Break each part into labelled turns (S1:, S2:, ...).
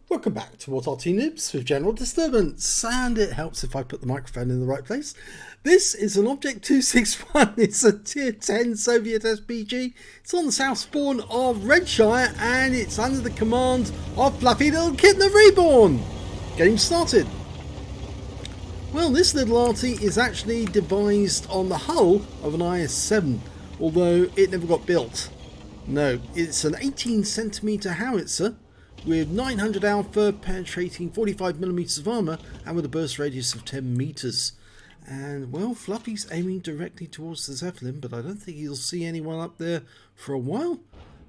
S1: Welcome back to Arty Noobs with General Disturbance, and it helps if I put the microphone in the right place. This is an Object 261, it's a tier 10 Soviet SPG, it's on the south spawn of Redshire and it's under the command of Fluffylilkitten of REBRN. Getting started. Well, this little Arty is actually devised on the hull of an IS-7, although it never got built. No, it's an 18cm howitzer with 900 alpha, penetrating 45mm of armour and with a burst radius of 10 meters. And well, Fluffy's aiming directly towards the Zeppelin, but I don't think he'll see anyone up there for a while.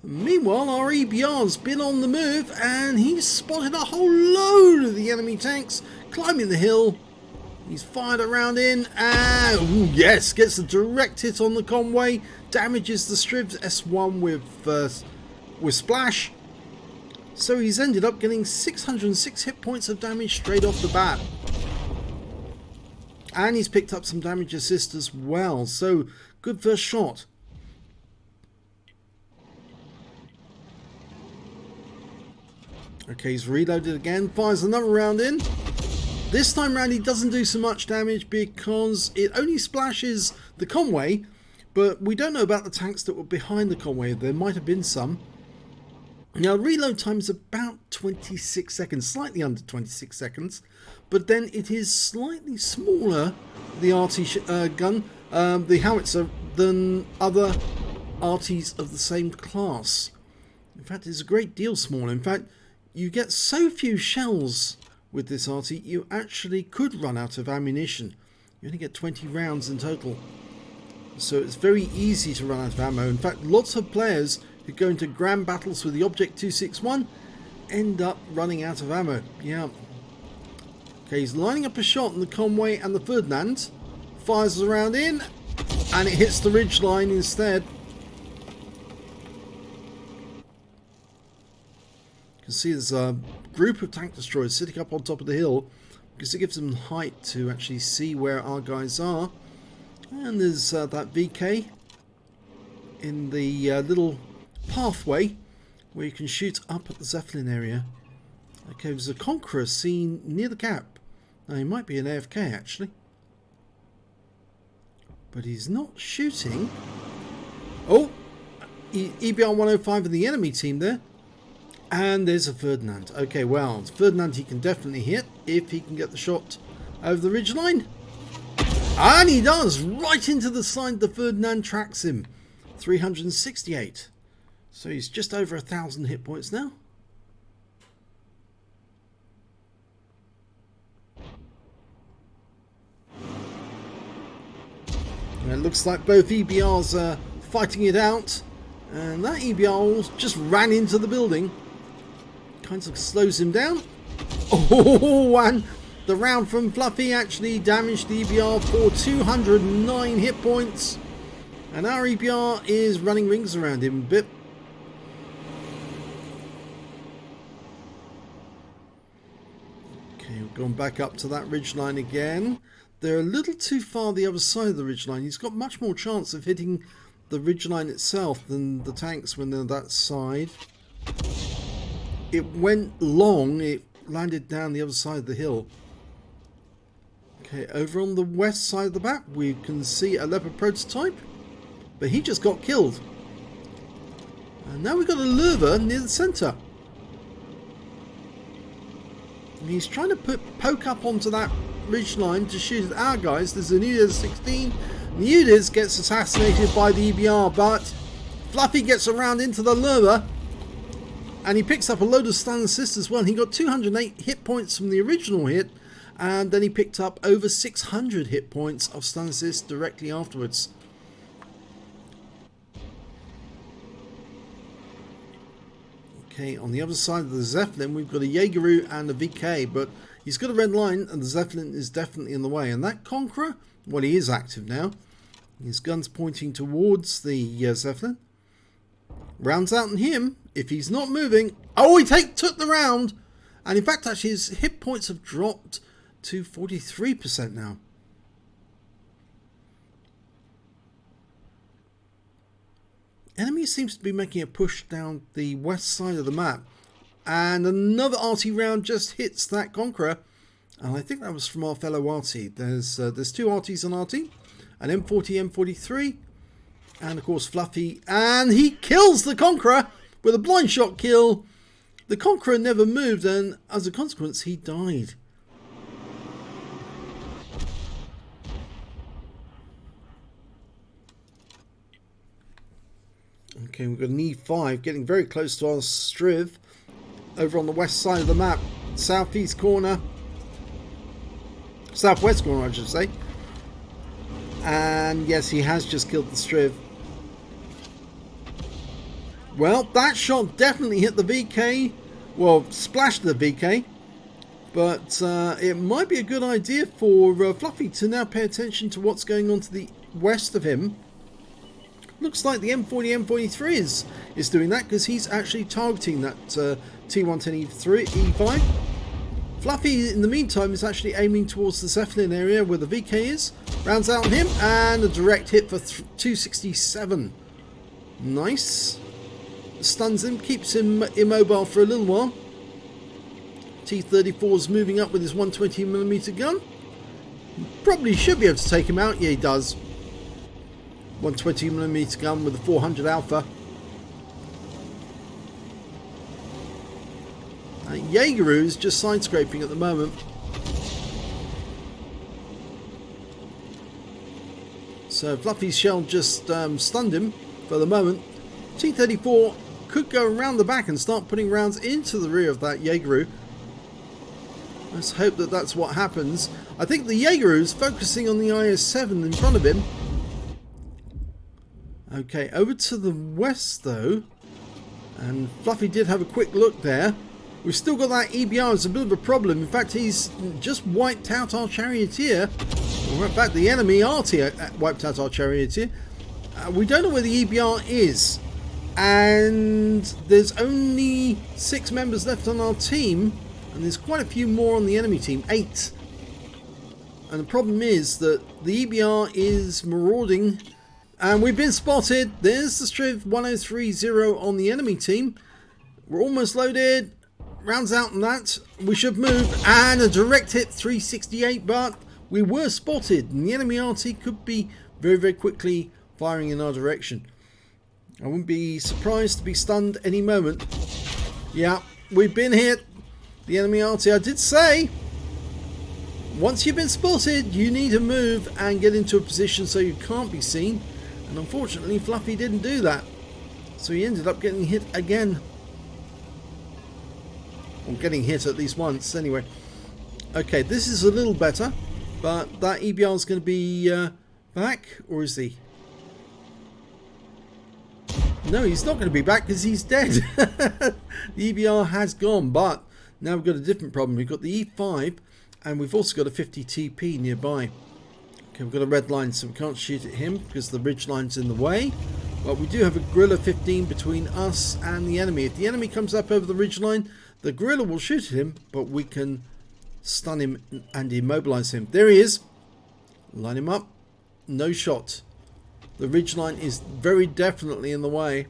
S1: Meanwhile, our REBRN's been on the move and he's spotted a whole load of the enemy tanks climbing the hill. He's fired a round in and ooh, yes, gets a direct hit on the convoy, damages the Striv's S1 with splash. So he's ended up getting 606 hit points of damage straight off the bat. And he's picked up some damage assist as well. So good first shot. Okay, he's reloaded again. Fires another round in. This time round he doesn't do so much damage because it only splashes the convoy. But we don't know about the tanks that were behind the convoy. There might have been some. Now, reload time is about 26 seconds, slightly under 26 seconds, but then it is slightly smaller, the Arty gun, the howitzer, than other Artys of the same class. In fact, it's a great deal smaller. In fact, you get so few shells with this Arty, you actually could run out of ammunition. You only get 20 rounds in total. So it's very easy to run out of ammo. In fact, lots of players who go into grand battles with the Object 261 end up running out of ammo. Yeah. Okay, he's lining up a shot on the convoy and the Ferdinand. Fires the round in and it hits the ridge line instead. You can see there's a group of tank destroyers sitting up on top of the hill because it gives them height to actually see where our guys are. And there's that VK in the little pathway where you can shoot up at the Zeppelin area. Okay, there's a Conqueror seen near the cap. Now he might be an AFK actually, but he's not shooting. Oh, EBR 105 of the enemy team there, and there's a Ferdinand. Okay, well, Ferdinand he can definitely hit if he can get the shot over the ridgeline, and he does, right into the side. The Ferdinand tracks him. 368. So he's just over 1,000 hit points now. And it looks like both EBRs are fighting it out. And that EBR just ran into the building. Kind of slows him down. Oh, and the round from Fluffy actually damaged the EBR for 209 hit points. And our REBRN is running rings around him a bit. Okay, we've gone back up to that ridgeline again. They're a little too far the other side of the ridgeline. He's got much more chance of hitting the ridgeline itself than the tanks when they're that side. It went long, it landed down the other side of the hill. Okay, over on the west side of the map we can see a Leopard prototype, but he just got killed. And now we've got a Lurver near the centre. And he's trying to poke up onto that ridgeline to shoot at our guys. There's a Noobs 16. Noobs gets assassinated by the EBR, but Fluffy gets around into the Lurver. And he picks up a load of stun assist as well. He got 208 hit points from the original hit. And then he picked up over 600 hit points of stun assist directly afterwards. Okay, on the other side of the Zeppelin, we've got a Jaegeru and a VK, but he's got a red line, and the Zeppelin is definitely in the way. And that Conqueror, well, he is active now. His gun's pointing towards the Zeppelin. Rounds out on him. If he's not moving, oh, he took the round. And in fact, actually, his hit points have dropped to 43% now. Enemy seems to be making a push down the west side of the map, And another Arty round just hits that Conqueror. And I think that was from our fellow Arty. There's two Artys on Arty. An M40, M43. And of course Fluffy. And he kills the Conqueror with a blind shot kill. The Conqueror never moved, and as a consequence he died. Okay, we've got an E5 getting very close to our Striv. Over on the west side of the map. Southeast corner. Southwest corner, I should say. And yes, he has just killed the Striv. Well, that shot definitely hit the VK. Well, splashed the VK. But it might be a good idea for Fluffy to now pay attention to what's going on to the west of him. Looks like the M40, M43 is doing that, because he's actually targeting that T110 E5. Fluffy, in the meantime, is actually aiming towards the Zeppelin area where the VK is. Rounds out on him, and a direct hit for 267. Nice. Stuns him, keeps him immobile for a little while. T-34 is moving up with his 120mm gun. Probably should be able to take him out. Yeah, he does. 120mm gun with a 400 Alpha. Jaegeru is just side scraping at the moment. So Fluffy's shell just stunned him for the moment. T-34 could go around the back and start putting rounds into the rear of that Jaegeru. Let's hope that that's what happens. I think the Jaegeru is focusing on the IS-7 in front of him. Okay, over to the west though. And Fluffy did have a quick look there. We've still got that EBR as a bit of a problem. In fact, he's just wiped out our Charioteer. Or in fact, the enemy Arty wiped out our Charioteer. We don't know where the EBR is. And there's only 6 members left on our team. And there's quite a few more on the enemy team. 8. And the problem is that the EBR is marauding. And we've been spotted. There's the Striv 1030 on the enemy team. We're almost loaded. Rounds out on that. We should move. And a direct hit 368. But we were spotted. And the enemy RT could be very, very quickly firing in our direction. I wouldn't be surprised to be stunned any moment. Yeah, we've been hit. The enemy RT. I did say, once you've been spotted, you need to move and get into a position so you can't be seen. And unfortunately, Fluffy didn't do that. So he ended up getting hit again. Or getting hit at least once, anyway. Okay, this is a little better. But that EBR is going to be back, or is he? No, he's not going to be back because he's dead. The EBR has gone, but now we've got a different problem. We've got the E5, and we've also got a 50 TP nearby. Okay, we've got a red line, so we can't shoot at him because the ridge line's in the way. But we do have a Gorilla 15 between us and the enemy. If the enemy comes up over the ridge line, the Gorilla will shoot at him, but we can stun him and immobilize him. There he is. Line him up. No shot. The ridgeline is very definitely in the way.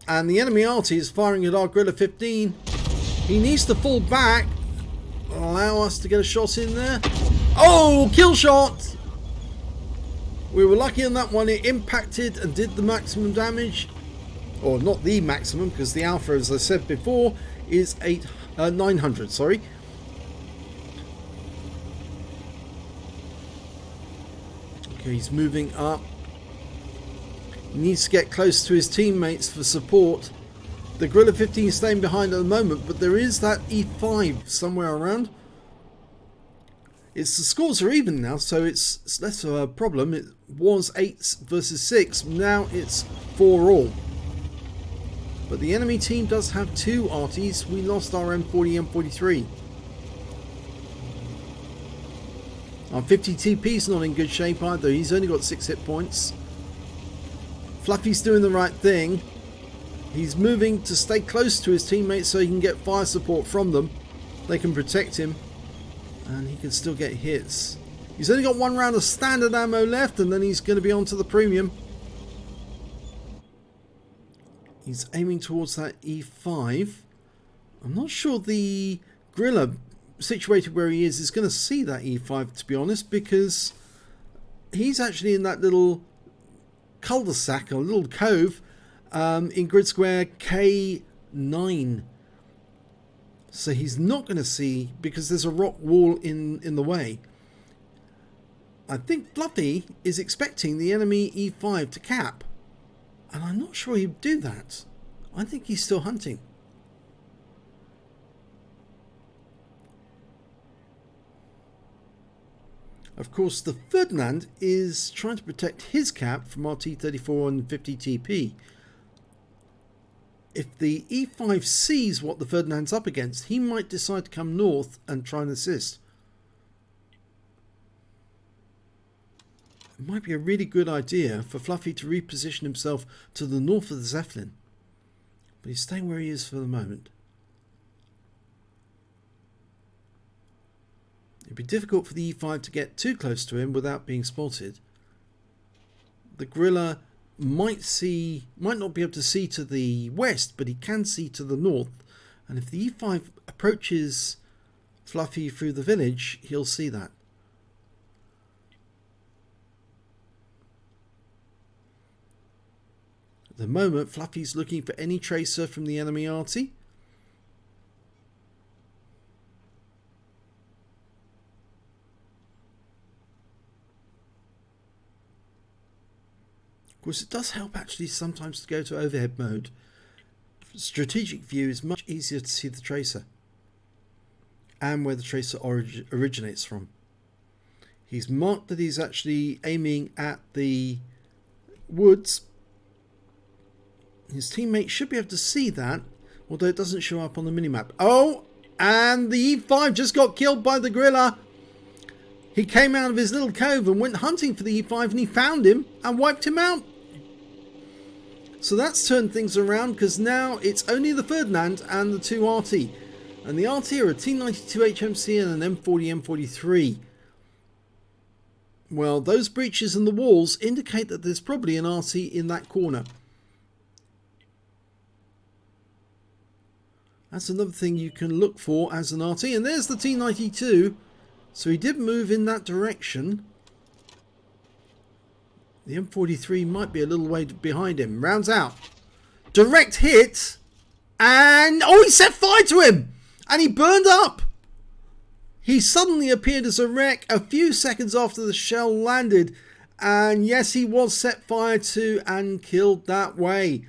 S1: And the enemy Arty is firing at our Gorilla 15. He needs to fall back. Allow us to get a shot in there. Oh, kill shot! We were lucky on that one. It impacted and did the maximum damage. Or not the maximum, because the alpha, as I said before, is 900, sorry. Okay, he's moving up. He needs to get close to his teammates for support. The Gorilla 15 is staying behind at the moment, but there is that E5 somewhere around. The scores are even now, so it's less of a problem. It was 8 versus 6, now it's 4 all. But the enemy team does have 2 Arties. We lost our M40, M43. Our 50 TP's not in good shape either. He's only got 6 hit points. Fluffy's doing the right thing. He's moving to stay close to his teammates so he can get fire support from them. They can protect him. And he can still get hits. He's only got 1 round of standard ammo left, and then he's going to be on to the premium. He's aiming towards that E5. I'm not sure the Gorilla, situated where he is going to see that E5, to be honest, because he's actually in that little cul-de-sac, or little cove, in grid square K9. So he's not going to see, because there's a rock wall in the way. I think Fluffy is expecting the enemy E5 to cap, and I'm not sure he'd do that. I think he's still hunting. Of course, the Ferdinand is trying to protect his cap from RT34 and 50 TP. If the E5 sees what the Ferdinand's up against, he might decide to come north and try and assist. It might be a really good idea for Fluffy to reposition himself to the north of the Zeppelin. But he's staying where he is for the moment. It'd be difficult for the E5 to get too close to him without being spotted. The Gorilla might not be able to see to the west, but he can see to the north. And if the E5 approaches Fluffy through the village, he'll see that. At the moment, Fluffy's looking for any tracer from the enemy Arty. Of course, it does help actually sometimes to go to overhead mode. Strategic view is much easier to see the tracer and where the tracer originates from. He's marked that he's actually aiming at the woods. His teammates should be able to see that, although it doesn't show up on the minimap. Oh, and the E5 just got killed by the Gorilla. He came out of his little cove and went hunting for the E5, and he found him and wiped him out. So that's turned things around, because now it's only the Ferdinand and the two Arty. And the Arty are a T92 HMC and an M40 M43. Well, those breaches in the walls indicate that there's probably an Arty in that corner. That's another thing you can look for as an Arty. And there's the T92. So he did move in that direction. The M43 might be a little way behind him. Rounds out. Direct hit. And oh, he set fire to him. And he burned up. He suddenly appeared as a wreck a few seconds after the shell landed. And yes, he was set fire to and killed that way.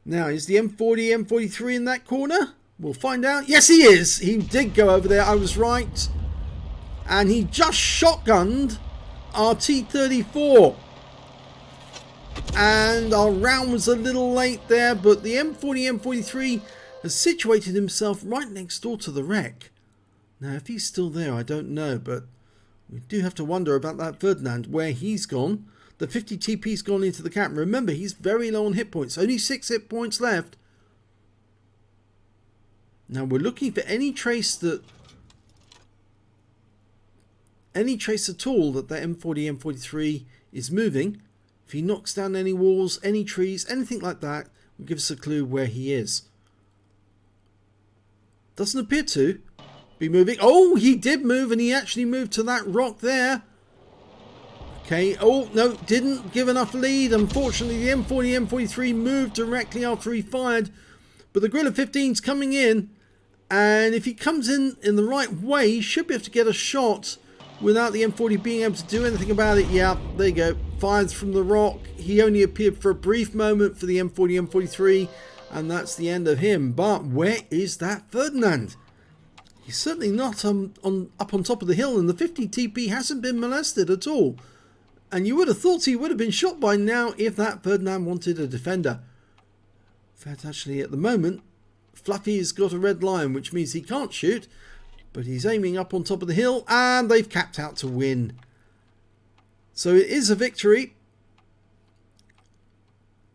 S1: Now, is the M40, M43 in that corner? We'll find out. Yes, he is. He did go over there. I was right. And he just shotgunned our T34. And our round was a little late there, but the M40, M43 has situated himself right next door to the wreck. Now, if he's still there, I don't know, but we do have to wonder about that Ferdinand, where he's gone. The 50 TP's gone into the cap. Remember, he's very low on hit points. Only 6 hit points left. Now, we're looking for any trace at all that the M40, M43 is moving. If he knocks down any walls, any trees, anything like that, will give us a clue where he is. Doesn't appear to be moving. Oh, he did move, and he actually moved to that rock there. Okay, oh, no, didn't give enough lead. Unfortunately, the M40, M43 moved directly after he fired. But the Gorilla 15's coming in, and if he comes in the right way, he should be able to get a shot without the M40 being able to do anything about it. Yeah, there you go. Fires from the rock. He only appeared for a brief moment for the M40, M43, and that's the end of him. But where is that Ferdinand? He's certainly not up on top of the hill, and the 50 TP hasn't been molested at all. And you would have thought he would have been shot by now if that Ferdinand wanted a defender. In fact, actually, at the moment, Fluffy's got a red line, which means he can't shoot. But he's aiming up on top of the hill, and they've capped out to win. So it is a victory.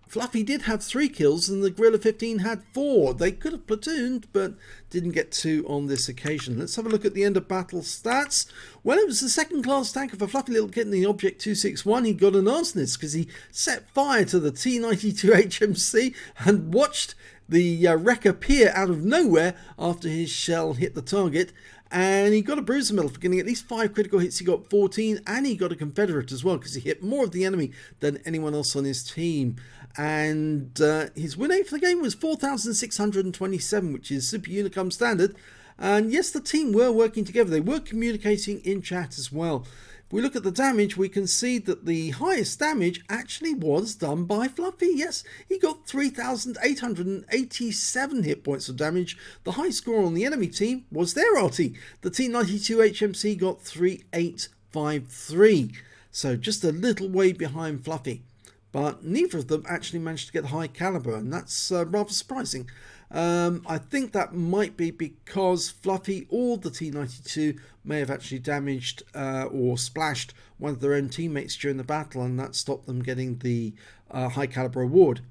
S1: Fluffy did have 3 kills, and the Gorilla 15 had 4. They could have platooned, but didn't get to on this occasion. Let's have a look at the end of battle stats. Well, it was the second class tanker for Fluffylilkitten, the Object 261. He got an arsonist because he set fire to the T92 HMC and watched the wreck appear out of nowhere after his shell hit the target, and he got a bruiser medal for getting at least 5 critical hits. He got 14, and he got a Confederate as well because he hit more of the enemy than anyone else on his team. And his win rate for the game was 4,627, which is Super Unicum standard. And yes, the team were working together. They were communicating in chat as well. If we look at the damage, we can see that the highest damage actually was done by Fluffy. Yes, he got 3,887 hit points of damage. The high score on the enemy team was their Arty. The T92 HMC got 3,853. So just a little way behind Fluffy. But neither of them actually managed to get the high caliber, and that's rather surprising. I think that might be because Fluffy or the T92 may have actually damaged or splashed one of their own teammates during the battle, and that stopped them getting the high caliber award.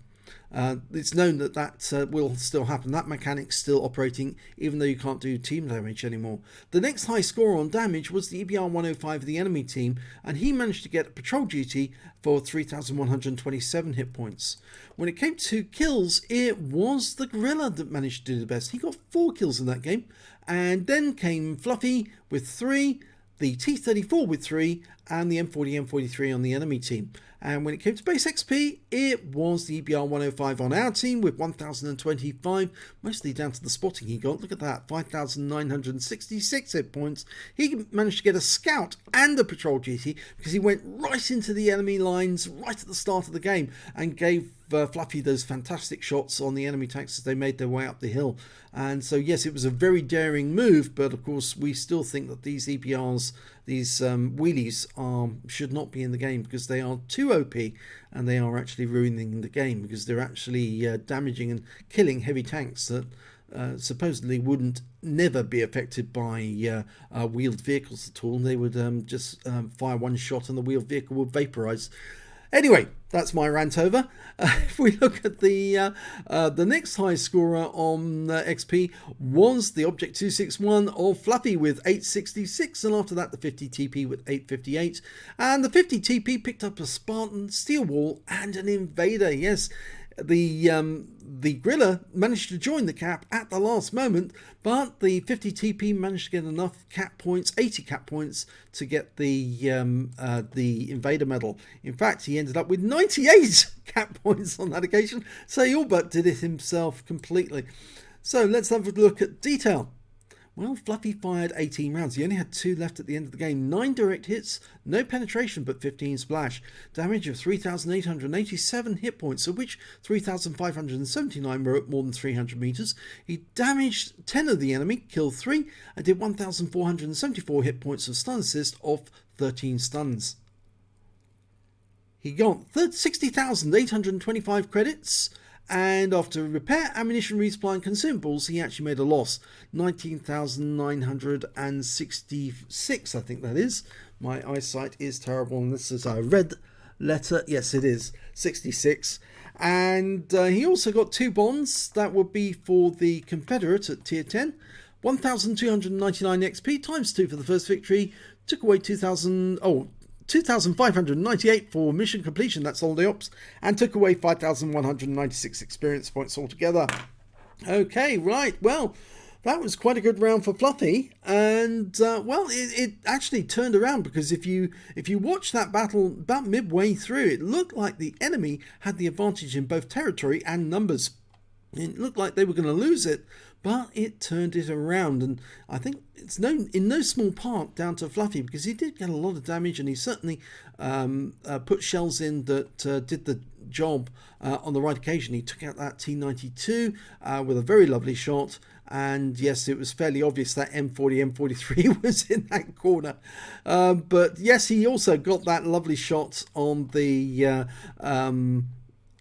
S1: It's known that that will still happen. That mechanic's still operating even though you can't do team damage anymore. The next high score on damage was the EBR 105 of the enemy team, and he managed to get patrol duty for 3,127 hit points. When it came to kills, it was the gorilla that managed to do the best. He got 4 kills in that game, and then came Fluffy with 3, the T34 with 3, and the M40 M43 on the enemy team. And when it came to base XP, it was the EBR 105 on our team with 1,025, mostly down to the spotting he got. Look at that, 5,966 hit points. He managed to get a scout and a patrol duty because he went right into the enemy lines right at the start of the game and gave Fluffy those fantastic shots on the enemy tanks as they made their way up the hill. And so yes, it was a very daring move, but of course we still think that these EBRs, these wheelies should not be in the game because they are too OP, and they are actually ruining the game because they're actually damaging and killing heavy tanks that supposedly wouldn't never be affected by wheeled vehicles at all. They would just fire one shot and the wheeled vehicle would vaporize. Anyway, that's my rant over. If we look at the next high scorer on XP was the Object 261 of Fluffy with 866, and after that the 50 TP with 858, and the 50 TP picked up a Spartan, Steel Wall, and an Invader. Yes, the Gorilla managed to join the cap at the last moment, but the 50 TP managed to get enough cap points, 80 cap points, to get the Invader medal. In fact, he ended up with 98 cap points on that occasion, so he all but did it himself completely. So let's have a look at detail. Well, Fluffy fired 18 rounds. He only had 2 left at the end of the game. 9 direct hits, no penetration, but 15 splash. Damage of 3,887 hit points, of which 3,579 were at more than 300 meters. He damaged 10 of the enemy, killed 3, and did 1,474 hit points of stun assist off 13 stuns. He got 60,825 credits. And after repair, ammunition, resupply and consumables, he actually made a loss. 19,966, I think that is. My eyesight is terrible, and this is a red letter. Yes, it is. 66. And he also got 2 bonds. That would be for the Confederate at tier 10. 1,299 XP times 2 for the first victory. Took away 2,598 for mission completion, that's all the ops, and took away 5,196 experience points altogether. Okay, right, well, that was quite a good round for Fluffy, and well, it actually turned around, because if you watch that battle about midway through, it looked like the enemy had the advantage in both territory and numbers. It looked like they were going to lose it, but it turned it around, and I think it's known in no small part down to Fluffy, because he did get a lot of damage, and he certainly put shells in that did the job on the right occasion. He took out that T92 with a very lovely shot, and yes, it was fairly obvious that M40, M43 was in that corner. But yes, he also got that lovely shot on the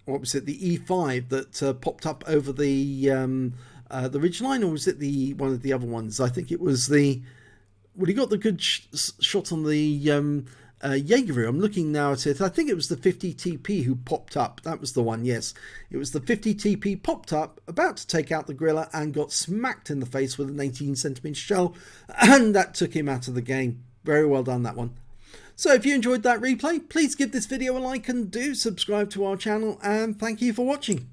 S1: what was it, the E5 that popped up over the ridgeline, or was it the one of the other ones? I think it was the, well, he got the good shot on the Jaeger. I'm looking now at it. I think it was the 50 TP who popped up. That was the one, yes. It was the 50 TP popped up, about to take out the gorilla, and got smacked in the face with an 18 centimeter shell, and that took him out of the game. Very well done, that one. So if you enjoyed that replay, please give this video a like and do subscribe to our channel, and thank you for watching.